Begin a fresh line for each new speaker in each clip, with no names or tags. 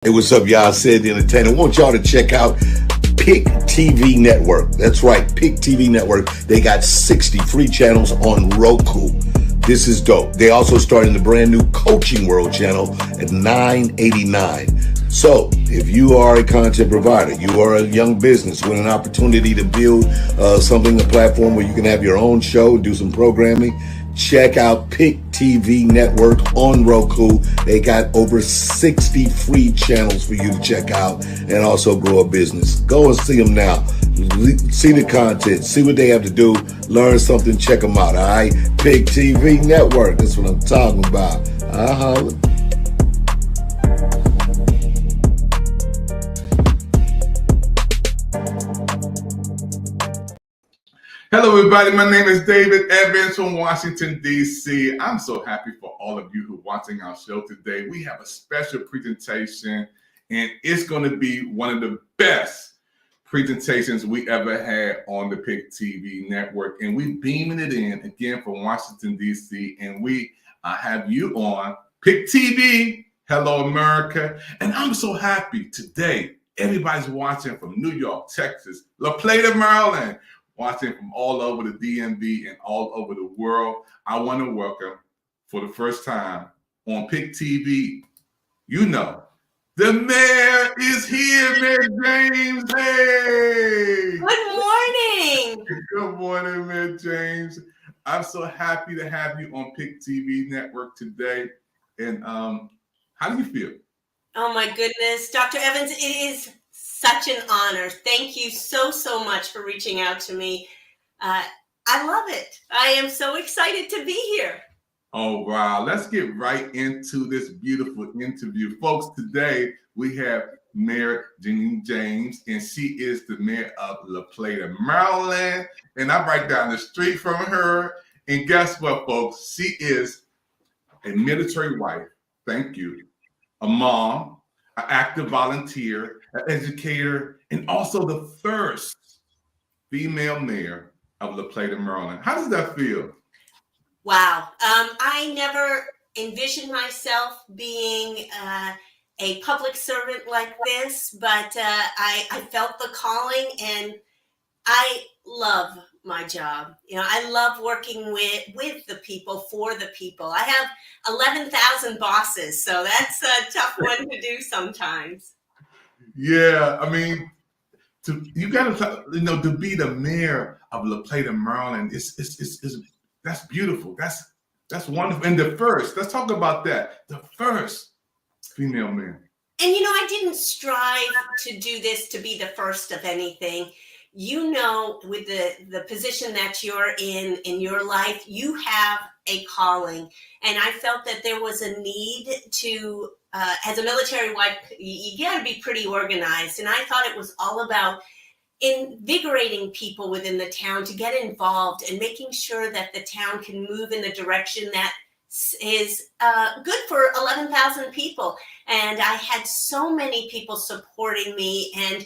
Hey, what's up, y'all? Said the Entertainer. I want y'all to check out Pick TV Network. That's right, Pick TV Network. They got 60 free channels on Roku. This is dope. They also started the brand new Coaching World channel at $9.89. So, if you are a content provider, you are a young business with an opportunity to build a platform where you can have your own show, do some programming, check out Pick TV Network on Roku. They got over 60 free channels for you to check out and also grow a business. Go and see them now. See the content, see what they have to do, learn something, check them out, all right? Pick TV Network, that's what I'm talking about.
Hello, everybody. My name is David Evans from Washington, D.C. I'm so happy for all of you who are watching our show today. We have a special presentation, and it's going to be one of the best presentations we ever had on the Pick TV Network. And we're beaming it in again from Washington, D.C., and we have you on Pick TV. Hello, America. And I'm so happy today. Everybody's watching from New York, Texas, La Plata, Maryland, watching from all over the DMV and all over the world. I want to welcome, for the first time on Pick TV, the mayor is here, Mayor James. Hey!
Good morning.
Good morning, Mayor James. I'm so happy to have you on Pick TV Network today. And how do you feel?
Oh my goodness, Dr. Evans, it is such an honor. Thank you so much for reaching out to me. I love it. I am so excited to be here.
Oh, wow. Let's get right into this beautiful interview. Folks, today we have Mayor Jeannine James, and she is the mayor of La Plata, Maryland. And I'm right down the street from her. And guess what, folks? She is a military wife. Thank you. A mom, an active volunteer, an educator, and also the first female mayor of La Plata, Maryland. How does that feel?
Wow. I never envisioned myself being a public servant like this, but I felt the calling, and I love my job. I love working with the people, for the people. I have 11,000 bosses, so that's a tough one to do sometimes.
Yeah, I mean, to be the mayor of La Plata, Maryland, that's beautiful. That's wonderful. And the first, let's talk about that. The first female mayor.
And I didn't strive to do this to be the first of anything. With the position that you're in your life, you have a calling. And I felt that there was a need to, as a military wife, you got to be pretty organized. And I thought it was all about invigorating people within the town to get involved and making sure that the town can move in the direction that is good for 11,000 people. And I had so many people supporting me and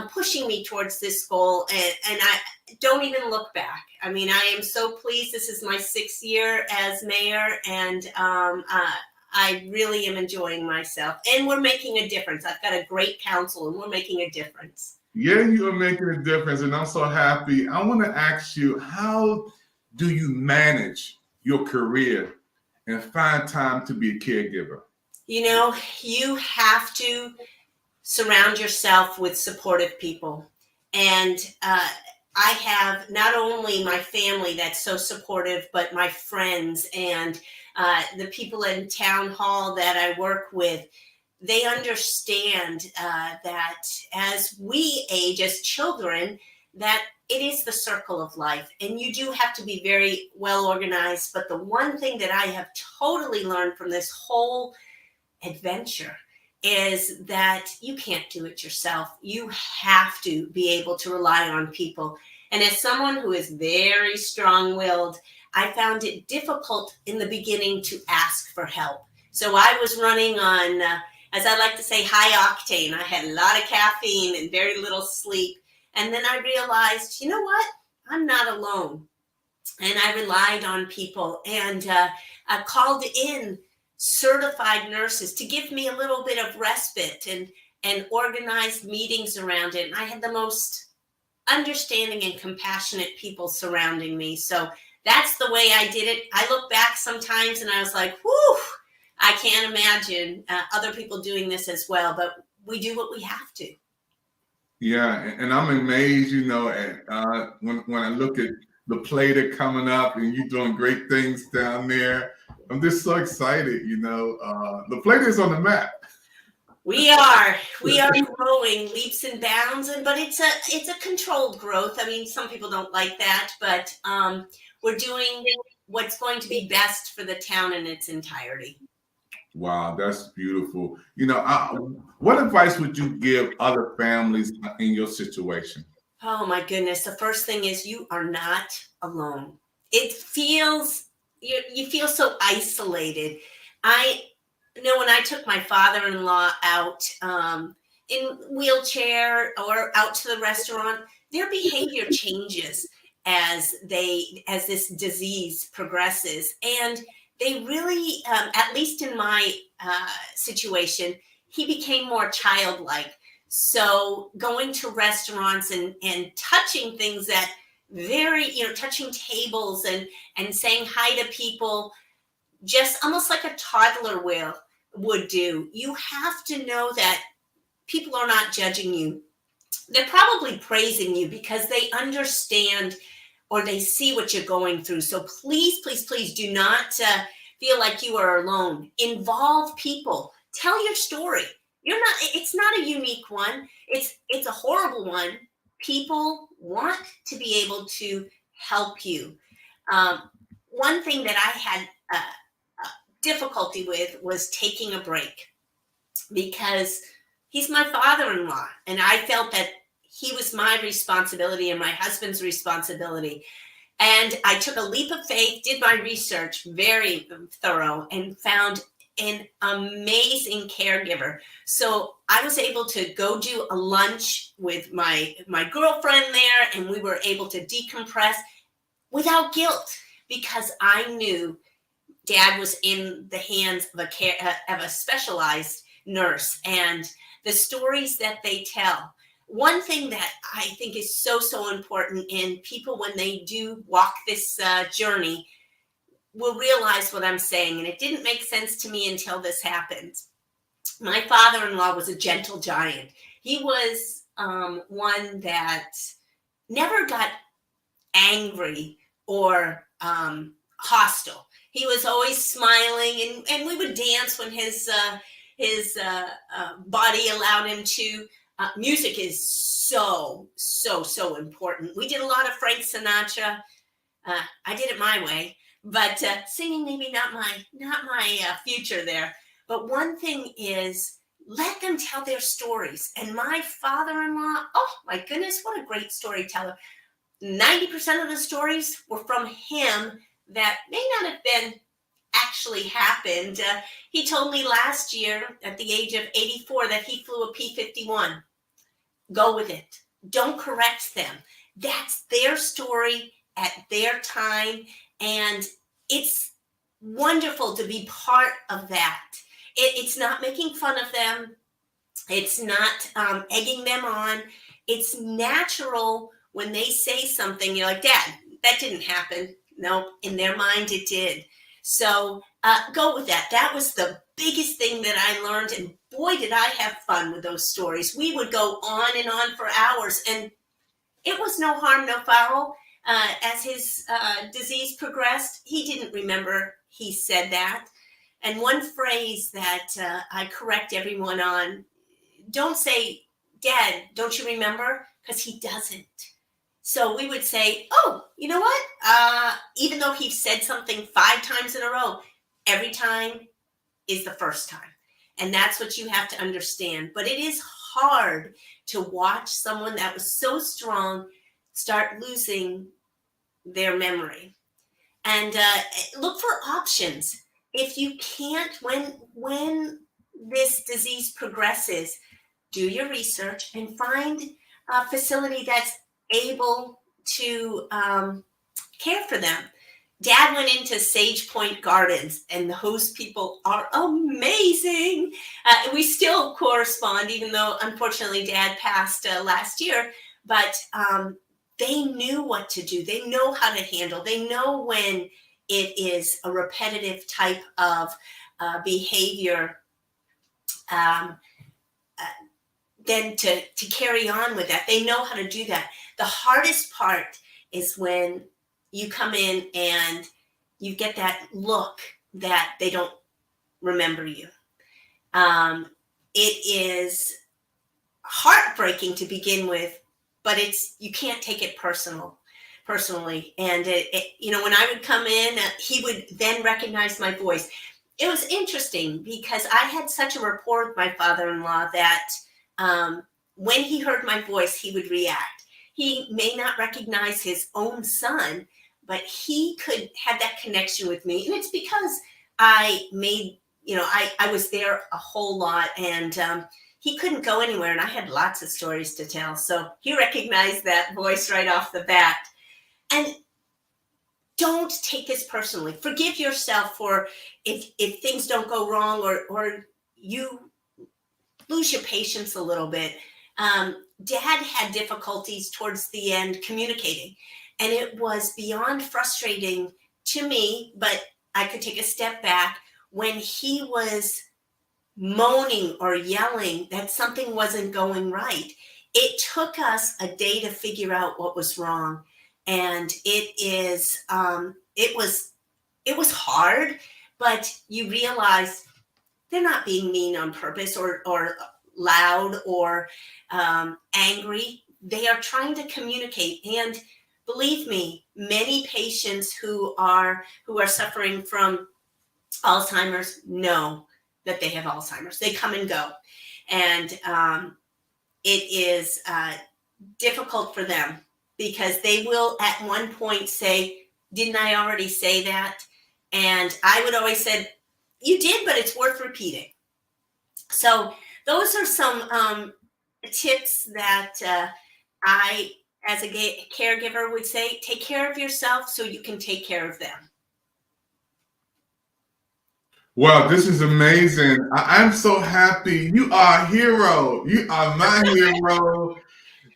pushing me towards this goal. And I don't even look back. I mean, I am so pleased. This is my 6th year as mayor, and I really am enjoying myself. And we're making a difference. I've got a great council, and we're making a difference.
Yeah, you are making a difference, and I'm so happy. I want to ask you, how do you manage your career and find time to be a caregiver?
You have to surround yourself with supportive people. And I have not only my family that's so supportive, but my friends and the people in town hall that I work with. They understand that as we age as children, that it is the circle of life, and you do have to be very well organized. But the one thing that I have totally learned from this whole adventure is that you can't do it yourself. You have to be able to rely on people. And as someone who is very strong-willed, I found it difficult in the beginning to ask for help. So I was running on, as I like to say, high octane. I had a lot of caffeine and very little sleep. And then I realized, you know what? I'm not alone. And I relied on people, and I called in certified nurses to give me a little bit of respite and organized meetings around it. And I had the most understanding and compassionate people surrounding me. So that's the way I did it. I look back sometimes and I was like, whew, I can't imagine other people doing this as well, but we do what we have to.
Yeah, and I'm amazed, at when I look at the Plata coming up and you doing great things down there. I'm just so excited, the Plata is on the map.
We are growing leaps and bounds, but it's a controlled growth. I mean, some people don't like that, but we're doing what's going to be best for the town in its entirety.
Wow, that's beautiful. What advice would you give other families in your situation?
Oh my goodness. The first thing is you are not alone. It feels, you feel so isolated. I know when I took my father-in-law out in wheelchair or out to the restaurant, their behavior changes as this disease progresses. And they really, at least in my situation, he became more childlike. So going to restaurants and touching things that touching tables and saying hi to people, just almost like a toddler would do. You have to know that people are not judging you. They're probably praising you because they understand or they see what you're going through. So please, please, please do not feel like you are alone. Involve people. Tell your story. It's not a unique one. It's a horrible one. People want to be able to help you. One thing that I had difficulty with was taking a break because he's my father-in-law, and I felt that he was my responsibility and my husband's responsibility. And I took a leap of faith, did my research, very thorough, and found an amazing caregiver. So I was able to go do a lunch with my girlfriend there, and we were able to decompress without guilt because I knew Dad was in the hands of a specialized nurse, and the stories that they tell. One thing that I think is so important, and people when they do walk this journey will realize what I'm saying, and it didn't make sense to me until this happened. My father-in-law was a gentle giant. He was one that never got angry or hostile. He was always smiling, and we would dance when his body allowed him to. Music is so important. We did a lot of Frank Sinatra. I did it my way, but singing maybe not my future there. But one thing is, let them tell their stories. And my father-in-law, oh my goodness, what a great storyteller. 90% of the stories were from him that may not have been actually happened. He told me last year at the age of 84 that he flew a P-51. Go with it. Don't correct them. That's their story at their time. And it's wonderful to be part of that. It's not making fun of them. It's not egging them on. It's natural when they say something, you're like, Dad, that didn't happen. No, in their mind it did. So go with that. That was the biggest thing that I learned. And boy, did I have fun with those stories. We would go on and on for hours. And it was no harm, no foul. As his disease progressed, he didn't remember he said that. And one phrase that I correct everyone on, don't say, Dad, don't you remember? Because he doesn't. So we would say, oh, you know what? Even though he said something 5 times in a row, every time is the first time. And that's what you have to understand. But it is hard to watch someone that was so strong start losing their memory. And look for options. If you can't, when this disease progresses, do your research and find a facility that's able to care for them. Dad went into Sage Point Gardens, and those people are amazing. We still correspond, even though unfortunately Dad passed last year. But they knew what to do. They know how to handle. They know when it is a repetitive type of behavior. Um, then to carry on with that. They know how to do that. The hardest part is when you come in and you get that look that they don't remember you. It is heartbreaking to begin with, but you can't take it personally. And when I would come in, he would then recognize my voice. It was interesting because I had such a rapport with my father-in-law that when he heard my voice, he would react. He may not recognize his own son, but he could have that connection with me. And it's because I was there a whole lot, and he couldn't go anywhere, and I had lots of stories to tell. So he recognized that voice right off the bat. And don't take this personally. Forgive yourself for if things don't go wrong or you lose your patience a little bit. Dad had difficulties towards the end communicating, and it was beyond frustrating to me, but I could take a step back when he was moaning or yelling that something wasn't going right. It took us a day to figure out what was wrong. And it was hard, but you realize they're not being mean on purpose or loud or angry. They are trying to communicate. And believe me, many patients who are suffering from Alzheimer's know that they have Alzheimer's. They come and go. And it is difficult for them because they will at one point say, didn't I already say that? And I would always say, you did, but it's worth repeating. So those are some tips that I, as a caregiver, would say. Take care of yourself so you can take care of them.
Well, this is amazing. I'm so happy. You are a hero. You are my hero.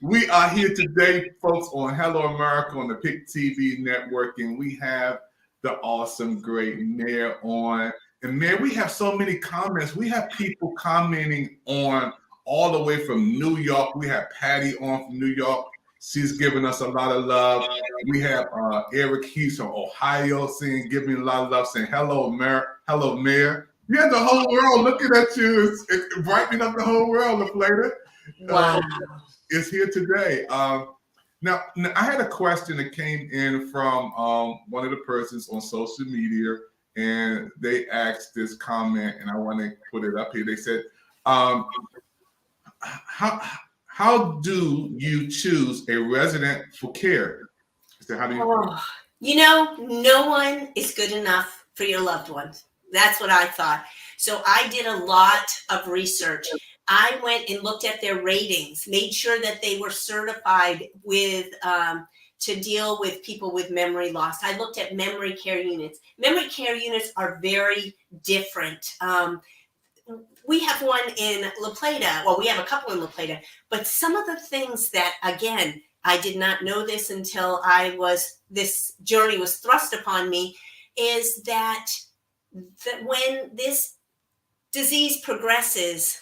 We are here today, folks, on Hello America on the PIC TV network, and we have the awesome, great Mayor on. And Mayor, we have so many comments. We have people commenting on all the way from New York. We have Patty on from New York. She's giving us a lot of love. We have Eric Heath from Ohio giving a lot of love, saying hello, Mayor. Hello, Mayor. Yeah, the whole world looking at you. It's brightening up the whole world, Plata.
Wow.
Is here today. Now, I had a question that came in from one of the persons on social media, and they asked this comment, and I want to put it up here. They said, how do you choose a resident for care? So how do you?
No one is good enough for your loved ones. That's what I thought. So I did a lot of research. I went and looked at their ratings, made sure that they were certified with to deal with people with memory loss. I looked at memory care units. Memory care units are very different. We have one in La Plata. Well, we have a couple in La Plata. But some of the things that, again, I did not know this until this journey was thrust upon me, is that when this disease progresses,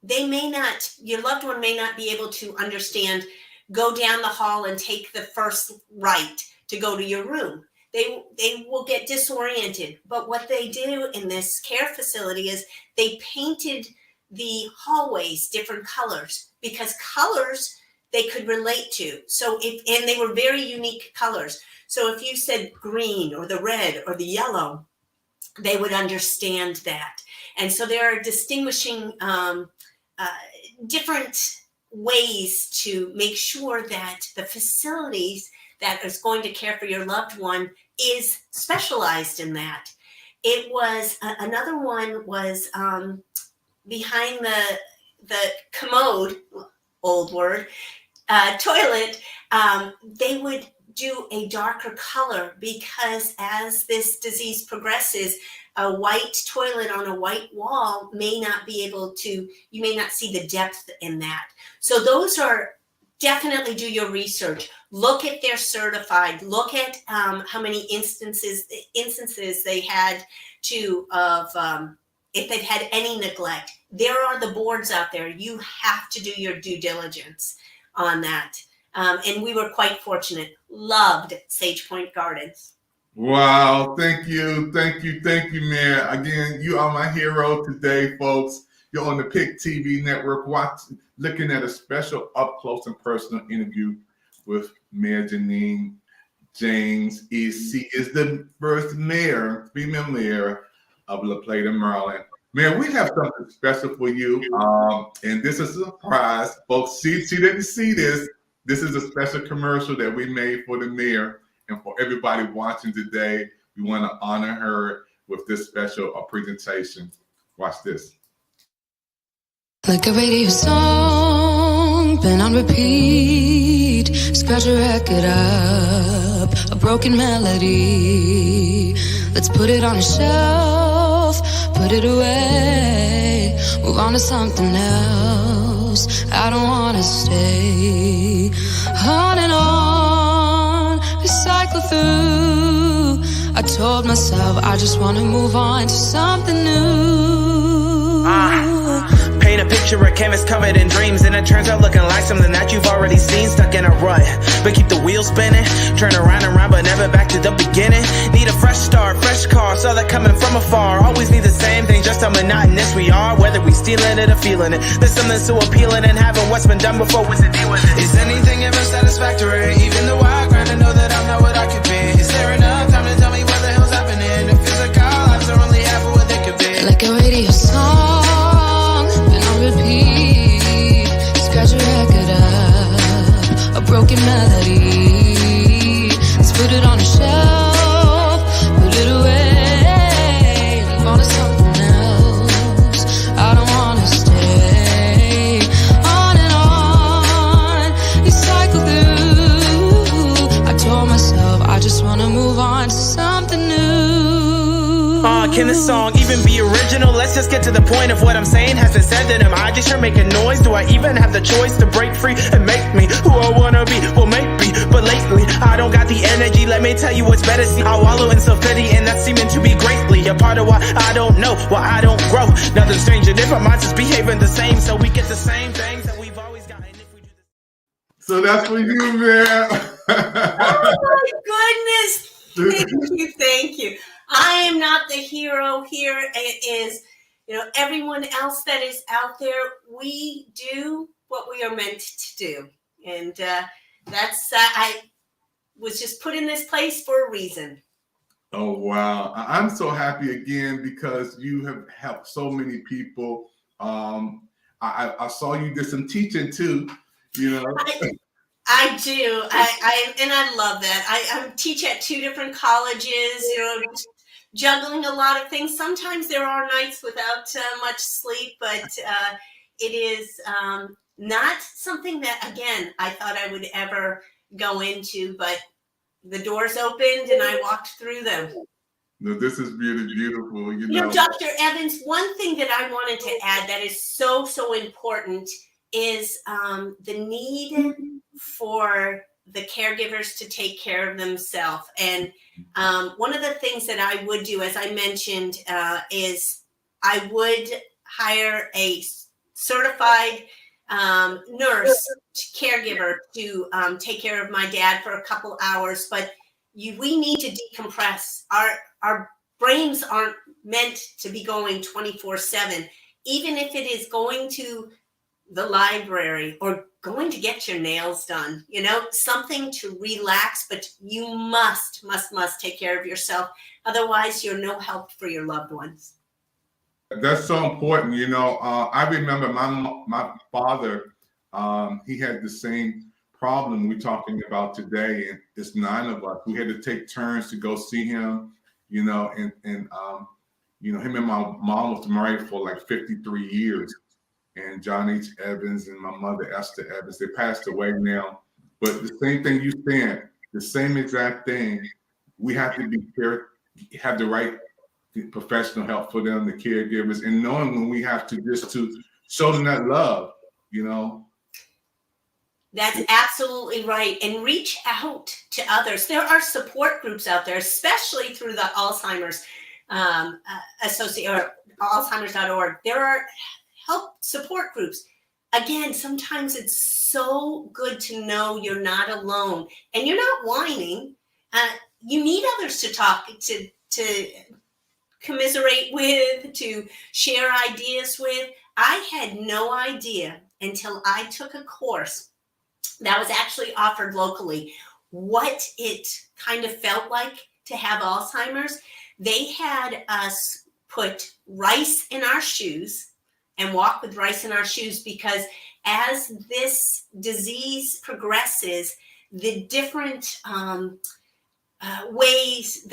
your loved one may not be able to understand, go down the hall and take the first right to go to your room. They will get disoriented. But what they do in this care facility is they painted the hallways different colors, because colors they could relate to. And they were very unique colors. So if you said green or the red or the yellow, they would understand that. And so there are distinguishing different ways to make sure that the facilities that is going to care for your loved one is specialized in that. It was another one was behind the commode, old word, toilet. They would do a darker color, because as this disease progresses, a white toilet on a white wall may not be able to, you may not see the depth in that. So those are, definitely do your research. Look at their certified, look at how many instances they had to, of if they've had any neglect. There are the boards out there. You have to do your due diligence on that. And we were quite fortunate. Loved Sage Point Gardens.
Wow, thank you, Mayor. Again, you are my hero today, folks. You're on the Pick TV network, looking at a special up close and personal interview with Mayor Jeannine James. She is the first female mayor of La Plata, Maryland. Mayor, we have something special for you, and this is a surprise, folks. She didn't see this. This is a special commercial that we made for the mayor. And for everybody watching today, we want to honor her with this special presentation. Watch this.
Like a radio song, been on repeat. Scratch a record up, a broken melody. Let's put it on a shelf, put it away. Move on to something else. I don't wanna stay on and on, recycle through. I told myself I just wanna move on to something new.
Paint a picture, a canvas covered in dreams, and it turns out looking like something that you've already seen. Stuck in a rut, but keep the wheels spinning. Turn around and round, but never back to the beginning. Need a fresh start, fresh car, saw that coming from afar. Always need the same thing, just how monotonous we are. Whether we stealing it or feeling it, there's something so appealing in having what's been done before. What's the deal with it? Is anything ever satisfactory? Even though I grind to know that I'm not what I could be. Is there enough time to tell me what the hell's happening? The physical lives are only half of what they could be.
Like a radio song, been on repeat. Scratch a record up, a broken melody. Let's put it on a shelf, put it away. Move on to something else. I don't wanna stay on and on, recycle through. I told myself I just wanna move on to something new.
Can this song even be original? Let's just get to the point of what I'm saying. Has it said that am I just here making noise? Do I even have the choice to break free and make me who I wanna be? Well, maybe, but lately I don't got the energy. Let me tell you what's better. See, I wallow in self-pity, and that's seeming to be greatly a part of why I don't know, why I don't grow. Nothing strange and different minds just behaving the same, so we get the same things that we've always gotten. If we do this.
So that's for you, man.
Oh my goodness. Thank you. I am not the hero here. It is, everyone else that is out there. We do what we are meant to do. And that's, I was just put in this place for a reason.
Oh, wow. I'm so happy again because you have helped so many people. I saw you did some teaching too,
I do. I love that. I teach at 2 different colleges, juggling a lot of things. Sometimes there are nights without much sleep, but it is not something that, again, I thought I would ever go into, but the doors opened and I walked through them.
No, this is really beautiful.
Dr. Evans, one thing that I wanted to add that is so, so important is the need for the caregivers to take care of themselves. And one of the things that I would do, as I mentioned, is I would hire a certified nurse, caregiver to take care of my dad for a couple hours. But we need to decompress. Our brains aren't meant to be going 24/7. Even if it is going to the library or going to get your nails done, something to relax, but you must take care of yourself. Otherwise, you're no help for your loved ones.
That's so important. I remember my father, he had the same problem we're talking about today. And it's 9 of us. We had to take turns to go see him, and him and my mom was married for like 53 years. And John H. Evans and my mother, Esther Evans, they passed away now. But the same thing you said, the same exact thing. We have to have the right professional help for them, the caregivers, and knowing when we have to just to show them that love, you know.
That's absolutely right. And reach out to others. There are support groups out there, especially through the Alzheimer's or Alzheimer's.org. There are help support groups. Again, sometimes it's so good to know you're not alone and you're not whining. You need others to talk to commiserate with, to share ideas with. I had no idea until I took a course that was actually offered locally what it kind of felt like to have Alzheimer's. They had us put rice in our shoes and walk with rice in our shoes, because as this disease progresses, the different ways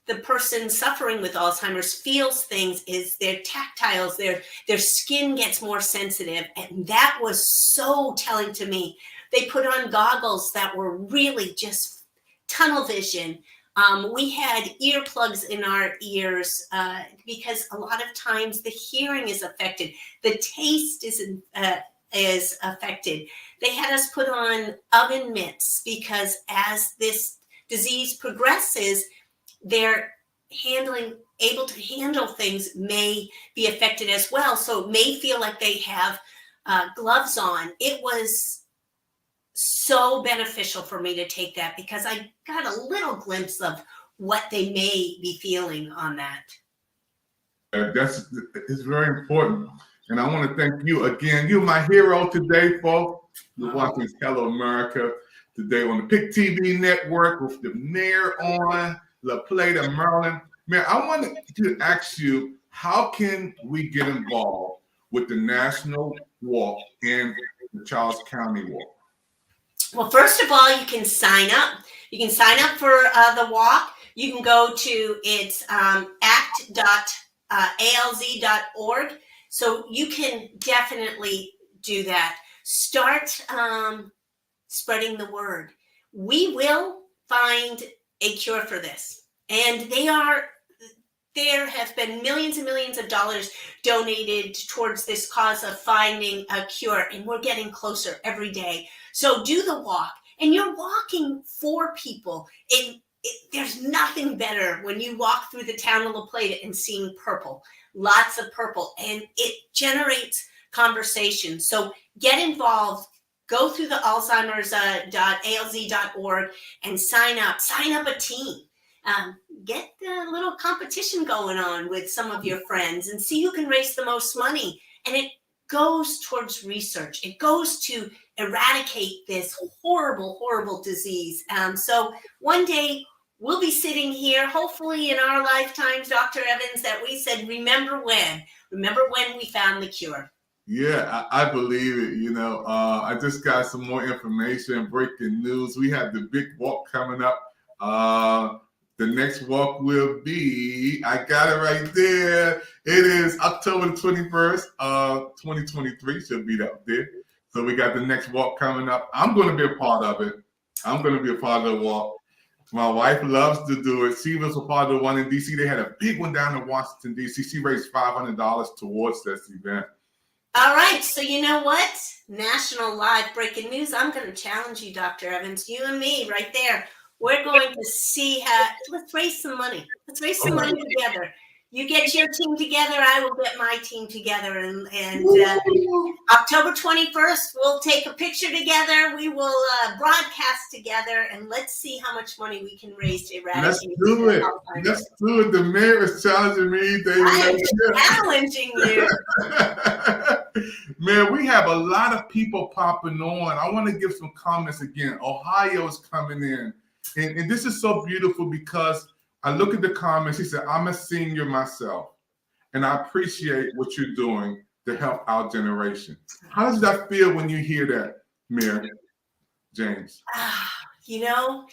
the person suffering with Alzheimer's feels things is their tactiles, their skin gets more sensitive. And that was so telling to me. They put on goggles that were really just tunnel vision. We had earplugs in our ears because a lot of times the hearing is affected. The taste is affected. They had us put on oven mitts because as this disease progresses, they're able to handle things may be affected as well. So it may feel like they have gloves on. It was so beneficial for me to take that because I got a little glimpse of what they may be feeling on that.
It's very important. And I want to thank you again. You're my hero today, folks. You're watching Hello America today on the PIC TV network with the mayor on Plata, Maryland. Mayor, I wanted to ask you, how can we get involved with the National Walk and the Charles County Walk?
Well, first of all, you can sign up. You can sign up for the walk. You can go to its act.alz.org. So you can definitely do that. Start spreading the word. We will find a cure for this. And there have been millions and millions of dollars donated towards this cause of finding a cure. And we're getting closer every day. So do the walk, and you're walking for people. There's nothing better when you walk through the town of La Plata and seeing purple, lots of purple, and it generates conversation. So get involved. Go through the Alzheimer's.alz.org and sign up a team. Get a little competition going on with some of your friends and see who can raise the most money. And it goes towards research. It goes to eradicate this horrible, horrible disease. So one day we'll be sitting here, hopefully in our lifetimes, Dr. Evans, that we said, remember when we found the cure.
Yeah, I believe it. You know, I just got some more information, breaking news. We have the big walk coming up. The next walk will be, I got it right there. It is October the 21st, 2023, should be up there. So we got the next walk coming up. I'm going to be a part of it. I'm going to be a part of the walk. My wife loves to do it. She was a part of the one in D.C. They had a big one down in Washington, D.C. She raised $500 towards this event.
All right. So you know what? National live breaking news. I'm going to challenge you, Dr. Evans, you and me right there. We're going to see let's raise some money. Let's raise some money together. You get your team together, I will get my team together. And October 21st, we'll take a picture together. We will broadcast together, and let's see how much money we can raise to eradicate.
Let's do it. Let's do it. The mayor is challenging me.
I am challenging you.
Man, we have a lot of people popping on. I want to give some comments again. Ohio is coming in. And this is so beautiful because I look at the comments. He said, I'm a senior myself, and I appreciate what you're doing to help our generation. How does that feel when you hear that, Mayor James?
You know,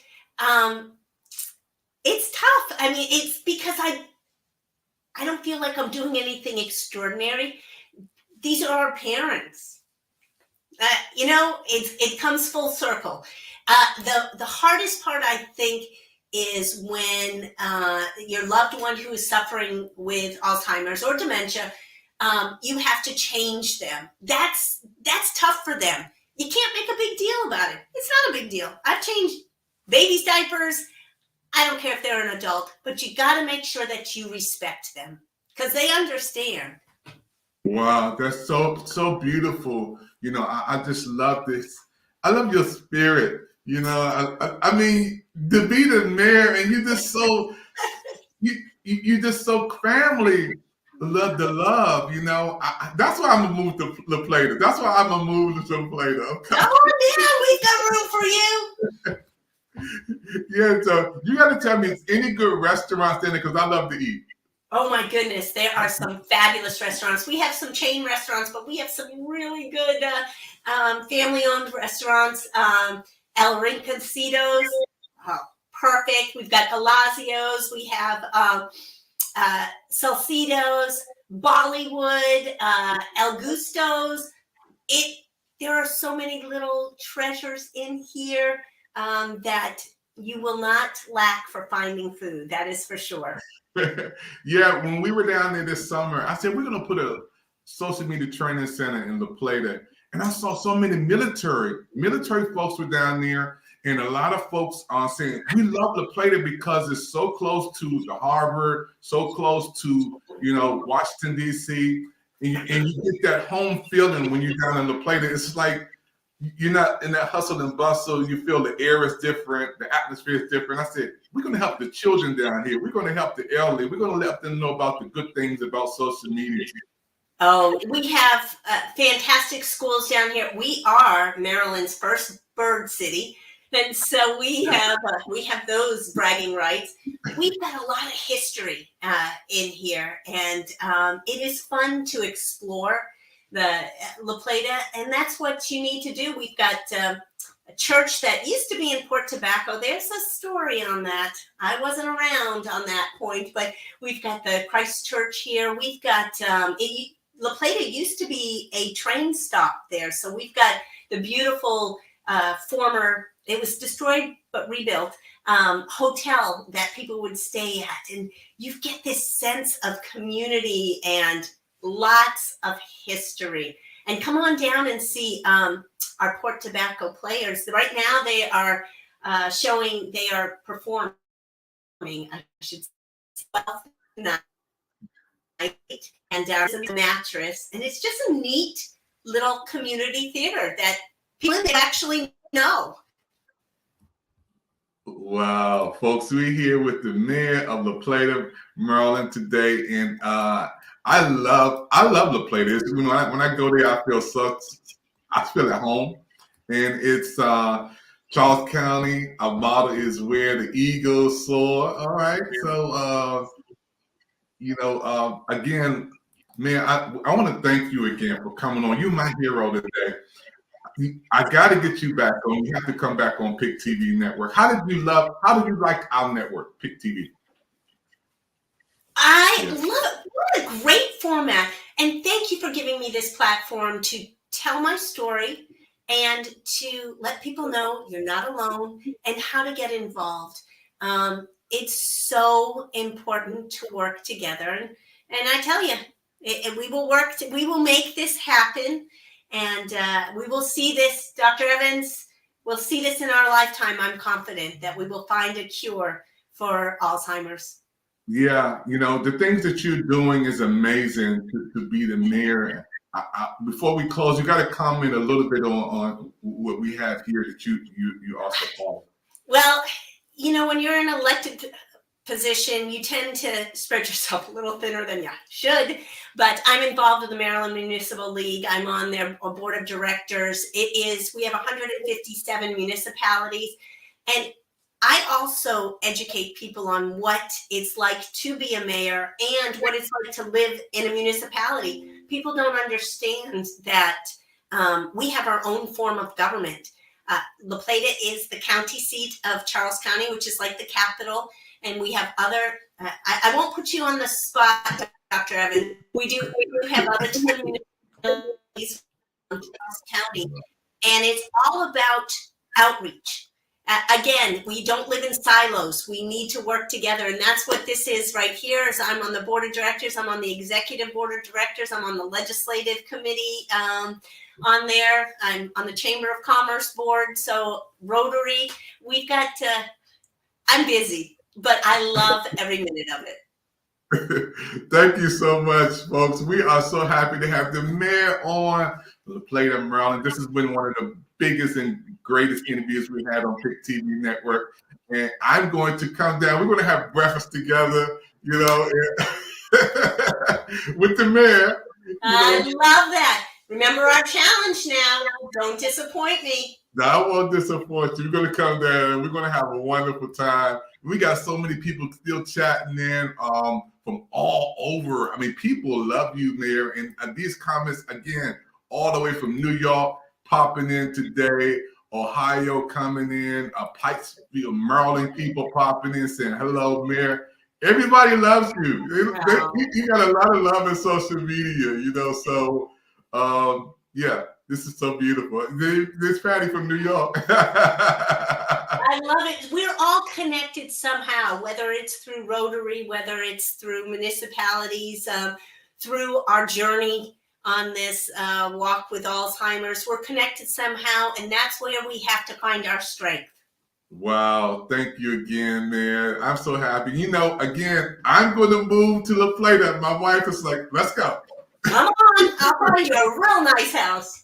it's tough. I mean, it's because I don't feel like I'm doing anything extraordinary. These are our parents. You know, it comes full circle. The hardest part, I think, is when your loved one who is suffering with Alzheimer's or dementia, you have to change them. That's tough for them. You can't make a big deal about it. It's not a big deal. I've changed babies' diapers. I don't care if they're an adult, but you got to make sure that you respect them because they understand.
Wow, that's so beautiful. I just love this. I love your spirit. I mean, to be the mayor and you just so family. Love the love. That's why I'm gonna move to La Plata. That's why I'm gonna move to La Plata. Okay.
Oh, yeah, we've got room for you.
Yeah, so you got to tell me any good restaurants in there because I love to eat.
Oh my goodness, there are some fabulous restaurants. We have some chain restaurants, but we have some really good family-owned restaurants. El Rinconcitos, perfect. We've got Palacios. We have Salcidos, Bollywood, El Gustos. There are so many little treasures in here that you will not lack for finding food. That is for sure.
Yeah, when we were down there this summer, I said, we're going to put a social media training center in La Plata. And I saw so many military folks were down there. And a lot of folks are saying, we love La Plata because it's so close to the harbor, so close to, Washington, D.C. And you get that home feeling when you're down in La Plata. It's like you're not in that hustle and bustle. You feel the air is different. The atmosphere is different. I said, we're going to help the children down here. We're going to help the elderly. We're going to let them know about the good things about social media.
Oh, we have fantastic schools down here. We are Maryland's first bird city. And so we have those bragging rights. We've got a lot of history in here. And it is fun to explore the La Plata, and that's what you need to do. We've got a church that used to be in Port Tobacco. There's a story on that. I wasn't around on that point, but we've got the Christ Church here. We've got La Plata used to be a train stop there, so we've got the beautiful former. It was destroyed but rebuilt hotel that people would stay at, and you get this sense of community and lots of history. And come on down and see our Port Tobacco players. Right now they are performing, I should say, 12 tonight. And there's a mattress. And it's just a neat little community theater that people actually know.
Wow, folks, we're here with the mayor of La Plata, Maryland today. And I love La Plata. When I go there, I feel at home. And it's Charles County. Our motto is where the eagles soar. All right. So, again, man, I want to thank you again for coming on. You're my hero today. I got to get you back on. You have to come back on Pick TV Network. How did you like our network, Pick TV?
I love it. What a great format. And thank you for giving me this platform to tell my story and to let people know you're not alone and how to get involved. It's so important to work together. And I tell you, we will make this happen. And we will see this, Dr. Evans, we'll see this in our lifetime. I'm confident that we will find a cure for Alzheimer's.
Yeah, the things that you're doing is amazing to be the mayor. Before we close, you got to comment a little bit on what we have here that you also follow.
Well, when you're in an elected position, you tend to spread yourself a little thinner than you should. But I'm involved with the Maryland Municipal League. I'm on their board of directors. We have 157 municipalities. And I also educate people on what it's like to be a mayor and what it's like to live in a municipality. People don't understand that we have our own form of government. La Plata is the county seat of Charles County, which is like the capital. And we have other, I won't put you on the spot, Dr. Evans. We do have other municipalities in Charles County. And it's all about outreach. Again, we don't live in silos. We need to work together. And that's what this is right here. Is I'm on the board of directors. I'm on the executive board of directors. I'm on the legislative committee on there. I'm on the Chamber of Commerce board. So Rotary, we've got I'm busy, but I love every minute of it.
Thank you so much, folks. We are so happy to have the mayor on the Plata, Maryland. This has been one of the biggest and greatest interviews we've had on Pick TV Network. And I'm going to come down. We're going to have breakfast together, you know, with the mayor.
I love that. Remember our challenge now. Don't disappoint me.
No, I won't disappoint you. We're going to come down and we're going to have a wonderful time. We got so many people still chatting in from all over. I mean, people love you, Mayor. And these comments, again, all the way from New York, popping in today, Ohio coming in, Pikesville, Maryland people popping in saying, hello, Mayor. Everybody loves you.
Wow.
You got a lot of love in social media, you know, so yeah, this is so beautiful. This Patty from New York.
I love it. We're all connected somehow, whether it's through Rotary, whether it's through municipalities, through our journey on this walk with Alzheimer's. We're connected somehow, and that's where we have to find our strength.
Wow, thank you again, man. I'm so happy. You know, again, I'm going to move to La Plata. My wife is like, let's go.
Come on, I'll find you a real nice house.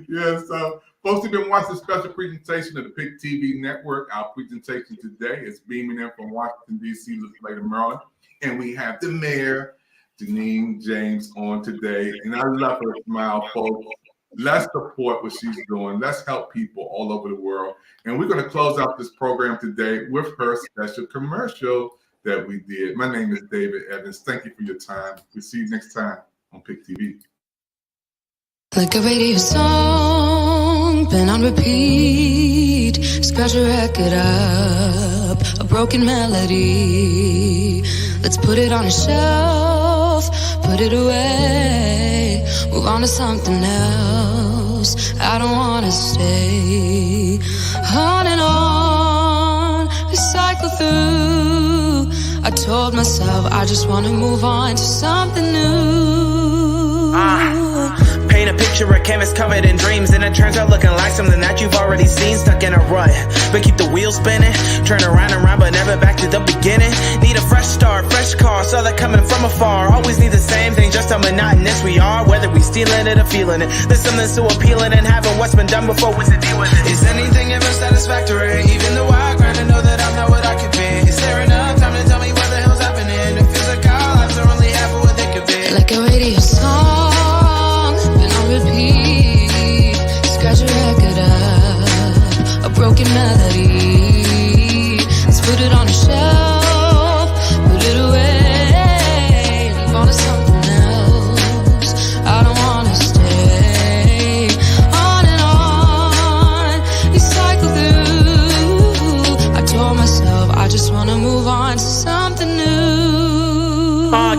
Yeah, so folks have been watching a special presentation of the Pick TV Network. Our presentation today is beaming in from Washington, D.C., La Plata, Maryland. And we have the mayor, Jeannine James, on today. And I love her smile, folks. Let's support what she's doing. Let's help people all over the world. And we're going to close out this program today with her special commercial that we did. My name is David Evans. Thank you for your time. We'll see you next time on Pick TV.
Like a radio song, been on repeat. Scratch a record up, a broken melody. Let's put it on a shelf, put it away. Move on to something else. I don't wanna stay on and on, recycle through. I told myself I just wanna move on to something new.
Paint a picture, a canvas covered in dreams, and it turns out looking like something that you've already seen. Stuck in a rut, but keep the wheels spinning. Turn around and round, but never back to the beginning. Need a fresh start, fresh car, saw that coming from afar. Always need the same thing, just how monotonous we are. Whether we stealing it or feeling it, there's something so appealing in having what's been done before. What's the deal with it? Is anything ever satisfactory? Even though I grind to know that I'm not what I could be. Is there enough time to tell me what the hell's happening? It feels like our lives are only half of what they could be.
Like a radio song, been on repeat. Scratch a record up, a broken melody. Let's put it on a shelf, put it away. Move on to something else. I don't wanna stay on and on, recycle through. I told myself I just wanna move on to something new.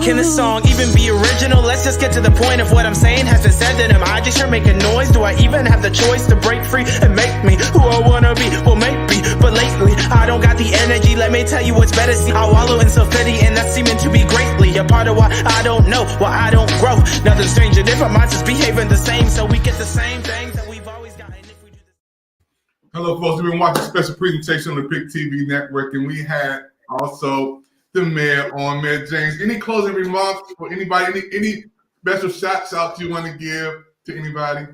Can this song even be original? Let's just get to the point of what I'm saying. Has it said that am I just here making noise? Do I even have the choice to break free and make me who I wanna be? Well, maybe, but lately I don't got the energy. Let me tell you what's better. See, I wallow in self-pity, and that's seeming to be greatly a part of why I don't know, why I don't grow. Nothing strange, and different minds just behaving the same, so we get the same things that we've always gotten. If we do this.
Hello, folks. We've been watching a special presentation on the Pick TV Network, and we had also the mayor on, Mayor James. Any closing remarks for anybody? Any special shots out you want to give to anybody?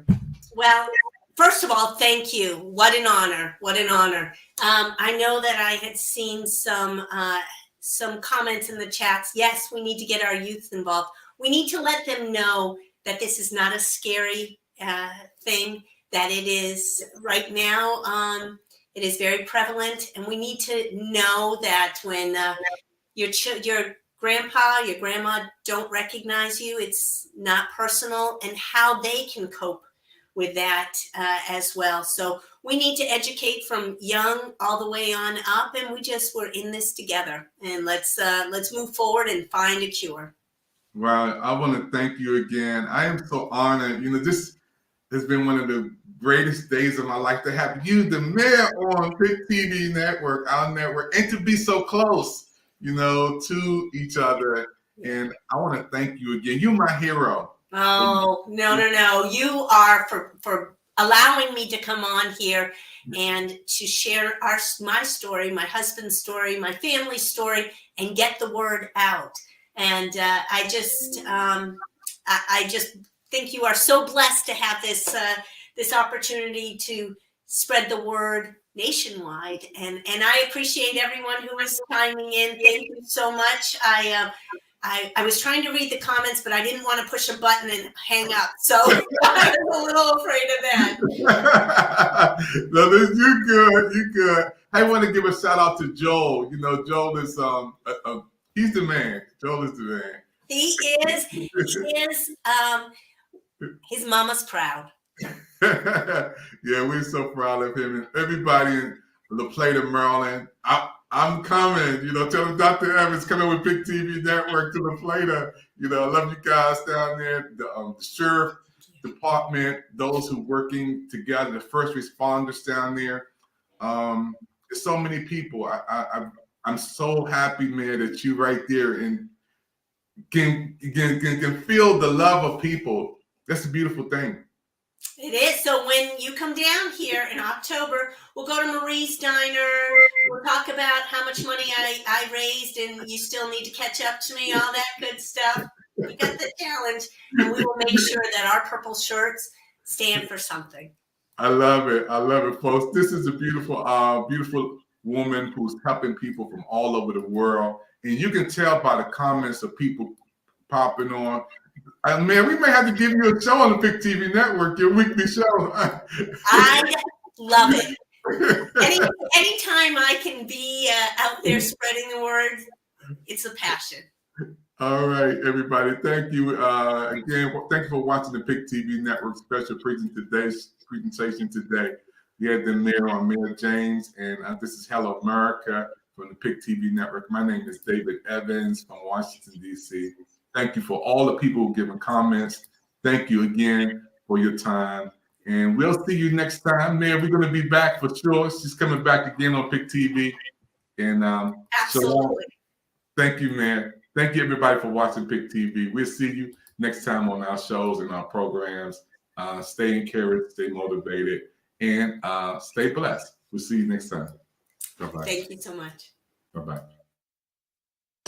Well, first of all, thank you. What an honor. What an honor. I know that I had seen some comments in the chats. Yes, we need to get our youth involved. We need to let them know that this is not a scary thing, that it is right now. It is very prevalent, and we need to know that when your grandpa, your grandma don't recognize you, it's not personal, and how they can cope with that as well. So we need to educate from young all the way on up, and we're in this together, and let's move forward and find a cure.
Well, I want to thank you again. I am so honored. You know, It's been one of the greatest days of my life to have you, the mayor, on Pick TV Network, our network, and to be so close, to each other. And I want to thank you again. You're my hero.
Oh, no. You are for allowing me to come on here and to share my story, my husband's story, my family's story, and get the word out. And I just think you are so blessed to have this opportunity to spread the word nationwide. And I appreciate everyone who is chiming in. Thank you so much. I was trying to read the comments, but I didn't want to push a button and hang up. So I was a little afraid of that.
No, you're good. You're good. I want to give a shout out to Joel. Joel is he's the man. Joel is the man.
He is. His mama's proud.
Yeah, we're so proud of him and everybody in the Plata, Maryland. I'm coming. Tell them Dr. Evans coming with Pick TV Network to the Plata. I love you guys down there. The sheriff department, those who working together, the first responders down there. There's so many people. I'm so happy, man, that you right there and can feel the love of people. That's a beautiful thing.
It is. So when you come down here in October, we'll go to Marie's Diner. We'll talk about how much money I raised, and you still need to catch up to me, all that good stuff. You got the challenge, and we will make sure that our purple shirts stand for something.
I love it. I love it, folks. This is a beautiful, beautiful woman who's helping people from all over the world. And you can tell by the comments of people popping on. Man, we may have to give you a show on the Pick TV Network, your weekly show.
I love it. Anytime I can be out there spreading the word, it's a passion.
All right, everybody. Thank you again. Thank you for watching the Pick TV Network special presentation today. We had the mayor on, Mayor James, and this is Hello America from the Pick TV Network. My name is David Evans from Washington, D.C. Thank you for all the people who giving comments. Thank you again for your time. And we'll see you next time. Man, we're going to be back for sure. She's coming back again on Pick TV. And
Absolutely.
So thank you, man. Thank you, everybody, for watching Pick TV. We'll see you next time on our shows and our programs. Stay encouraged, stay motivated, and stay blessed. We'll see you next time. Bye-bye.
Thank you so much.
Bye-bye.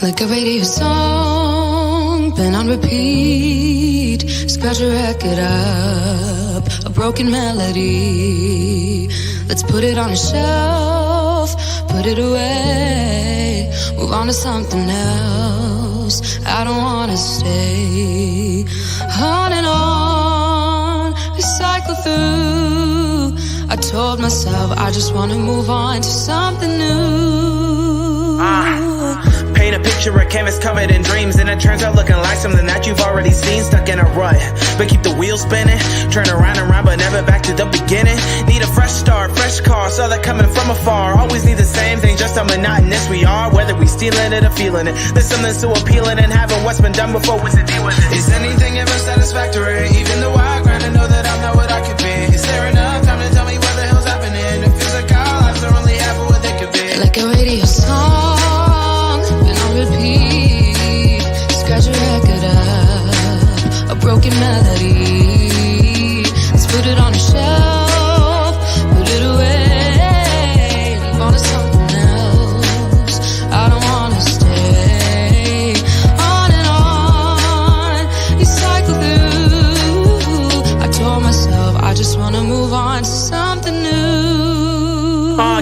Like a radio song, been on repeat. Scratch a record up, a broken melody. Let's put it on a shelf, put it away. Move on to something else. I don't wanna stay on and on, recycle through. I told myself I just wanna move on to something new.
Paint a picture, a canvas covered in dreams, and it turns out looking like something that you've already seen. Stuck in a rut, but keep the wheels spinning. Turn around and round, but never back to the beginning. Need a fresh start, fresh car, saw that coming from afar. Always need the same thing, just how monotonous we are. Whether we stealing it or feeling it, there's something so appealing in having what's been done before. What's the deal with it? Is anything ever satisfactory? Even though I grind to know that I'm not what I could be. Is there enough time to tell me what the hell's happening? It feels like our lives are only half of what they could be.
Like a radio song, been on repeat. Scratch a record up, a broken melody. Let's put it on a shelf, put it away. Move on to something else. I don't wanna stay on and on, recycle through. I told myself I just wanna move on to something new.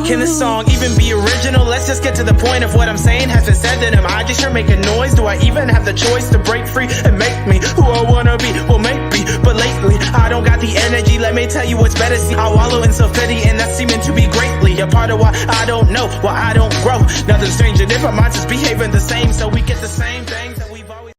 Can this song even be original? Let's just get to the point of what I'm saying. Has it said that am I just here making noise? Do I even have the choice to break free and make me who I wanna be? Well, maybe, but lately I don't got the energy. Let me tell you what's better. See, I wallow in self-pity, and that's seeming to be greatly a part of why I don't know, why I don't grow. Nothing strange, and if our minds just behaving the same, so we get the same things that we've always.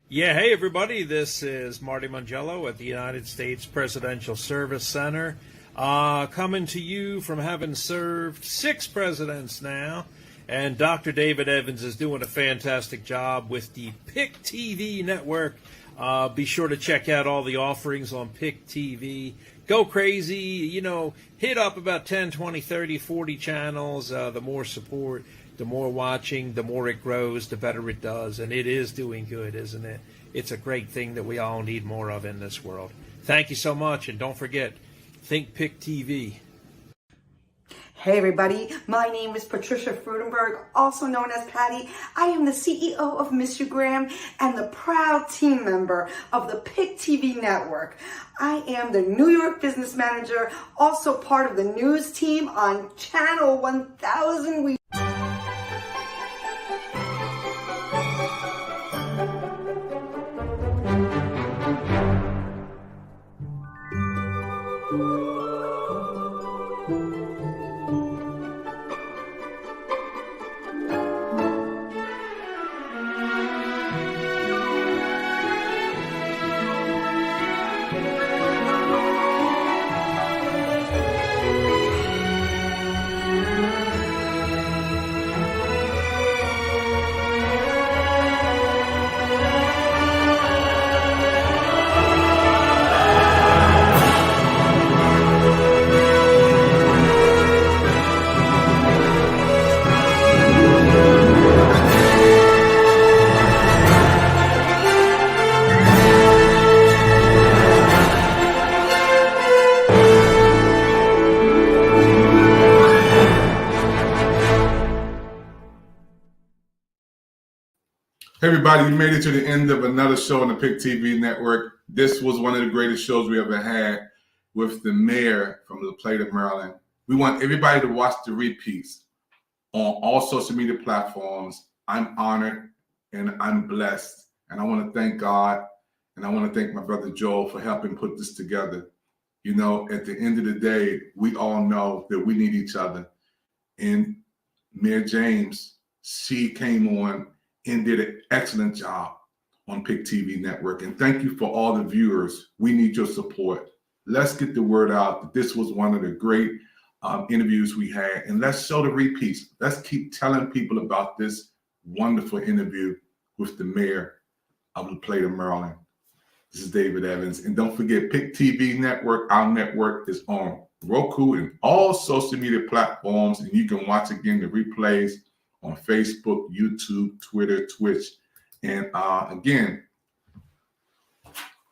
Yeah, hey everybody, this is Marty Mangello at the United States Presidential Service Center. Coming to you from having served 6 presidents now, and Dr. David Evans is doing a fantastic job with the Pick TV Network Be sure to check out all the offerings on Pick TV. Go crazy, hit up about 10, 20, 30, 40 channels. The more support, the more watching, the more it grows, the better it does. And it is doing good, isn't it? It's a great thing that we all need more of in this world. Thank you so much. And don't forget, think Pick TV.
Hey everybody, my name is Patricia Frudenberg, also known as Patty. I am the CEO of Instagram and the proud team member of the Pick TV network. I am the New York business manager, also part of the news team on Channel 1000.
Hey everybody, you made it to the end of another show on the Pick TV network. This was one of the greatest shows we ever had with the mayor from the Plata, Maryland. We want everybody to watch the repeats on all social media platforms. I'm honored and I'm blessed. And I want to thank God and I want to thank my brother Joel for helping put this together. At the end of the day, we all know that we need each other. And Mayor James, she came on and did an excellent job on Pick TV Network. And thank you for all the viewers. We need your support. Let's get the word out that this was one of the great interviews we had. And let's show the repeats. Let's keep telling people about this wonderful interview with the mayor of the Plata, Maryland. This is David Evans. And don't forget, Pick TV Network, our network is on Roku and all social media platforms. And you can watch again the replays on Facebook, YouTube, Twitter, Twitch. And again,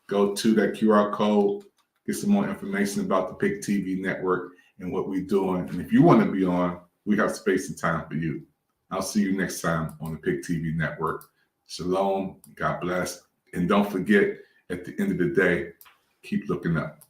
go to that QR code, get some more information about the Pick TV network and what we're doing. And if you want to be on, we have space and time for you. I'll see you next time on the Pick TV network. Shalom, God bless. And don't forget, at the end of the day, keep looking up.